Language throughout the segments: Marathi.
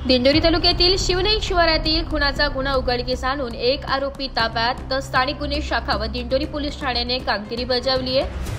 दिंडोरी तालुक्यातील शिवनई शिवारातील खुनाचा गुन्हा उघडकीस आणून एक आरोपी ताब्यात, तर स्थानिक गुन्हे शाखा व दिंडोरी पोलीस ठाण्याने कामगिरी बजावली आहे।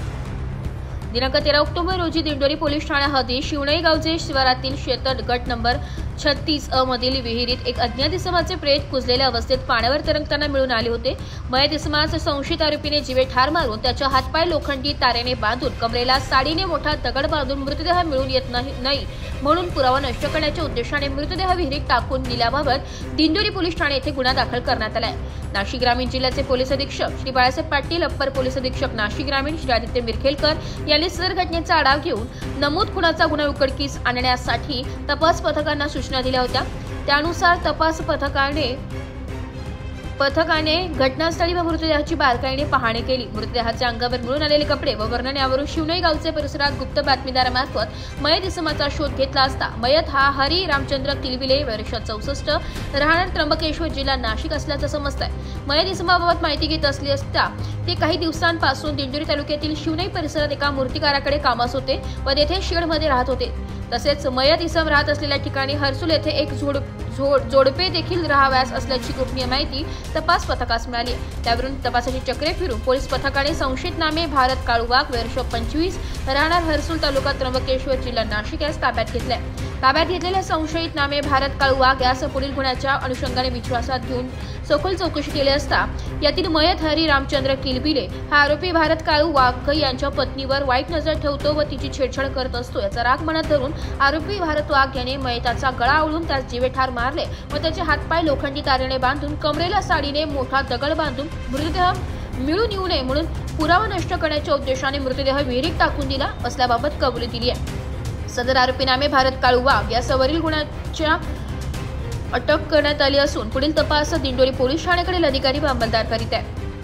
दिनांक 13 ऑक्टोबर रोजी दिंडोरी पोलीस ठाणा हद्दीत शिवनई गावचे शिवारातील शेतड गट नंबर 36 अ मधील विहिरीत एक अज्ञात इसमाचे प्रेत कुजलेल्या अवस्थेत पाण्यावर तरंगताना मिळून आले होते। मयत इसमास संशयित आरोपीने जीवे ठार मारून त्याच्या हातपाय लोखंडी तारेने बांधून कमरेला साडीने मोठा दगड बांधून मृतदेह मिळून येत नाही म्हणून पुरावा नष्ट करण्याच्या उद्देशाने मृतदेह विहिरीत टाकून दिल्याबाबत दिंडोरी पोलीस ठाणे येथे गुन्हा दाखल करण्यात आला आहे। नाशिक ग्रामीण जिल्ह्याचे पोलीस अधीक्षक श्री बाळासाहेब पाटील, अप्पर पोलीस अधीक्षक नाशिक ग्रामीण श्री आदित्य मिरखेलकर यांनी सदर घटनेचा आढावा घेऊन नमूद खुनाचा गुन्हा उघडकीस आणण्यासाठी तपास पथकांना सूचना दिल्या होत्या। त्यानुसार तपास पथकाने घटनास्थळी व मृतदेहाची बारकाईने पाहणी केली। मृतदेहाच्या अंगावर मिळून आलेले कपडे व वर्णन यावरून शिवनई गावचे परिसरात गुप्त बातमीदारामार्फत मयत इसमाचा शोध घेतला असता मयत हा हरी रामचंद्र किलबिले, वर्ष 64, राहणार त्र्यंबकेश्वर, जिल्हा नाशिक असल्याचं समजतंय। मयत इसमाबाबत माहिती घेत असली असता ते काही दिवसांपासून दिंडोरी तालुक्यातील शिवनई परिसरात एका मूर्तिकाराकडे कामास होते व तेथे शेडमध्ये राहत होते। तसेच मयत इसम राहत असलेल्या ठिकाणी हर्सुल येथे एक जोडपे देखील राहाव्यास असल्याची गोपनीय माहिती तपास पथकास मिळाली। त्यावरून तपासाची चक्रे फिरून पोलीस पथकाने संशयित नामे भारत काळू वाघ, वर्ष 25, राहणार हर्सुल, तालुका त्र्यंबकेश्वर, जिल्हा नाशिक यास ताब्यात घेतले। ताब्यात घेतलेल्या संशयित नामे भारत काळू वाघ यास पुढील गुन्ह्याच्या अनुषंगाने विश्वासात घेऊन सखोल चौकशी केली असता यातील मयत हरी रामचंद्र किलबिले हा आरोपी भारत काळू वाघ यांच्या पत्नीवर वाईट नजर ठेवतो व तिची छेडछाड करत असतो। याचा राग मनात धरून आरोपी भारत वाघ याने मयताचा गळा आवळून त्यास जीवे ठार मारले व त्याचे हातपाय लोखंडी तारेने बांधून कमरेला साडीने मोठा दगड बांधून मृतदेह मिळून येऊ नये म्हणून पुरावा नष्ट करण्याच्या उद्देशाने मृतदेह विहिरीत टाकून दिला असल्याबाबत कबुली दिली आहे। सदर आरोपी नामे भारत काळू वाघ या सवरील गुन्ह्याच्या अटक करण्यात आली असून पुढील तपास दिंडोरी पोलीस ठाण्याकडील अधिकारी व अंमलदार करीत आहेत।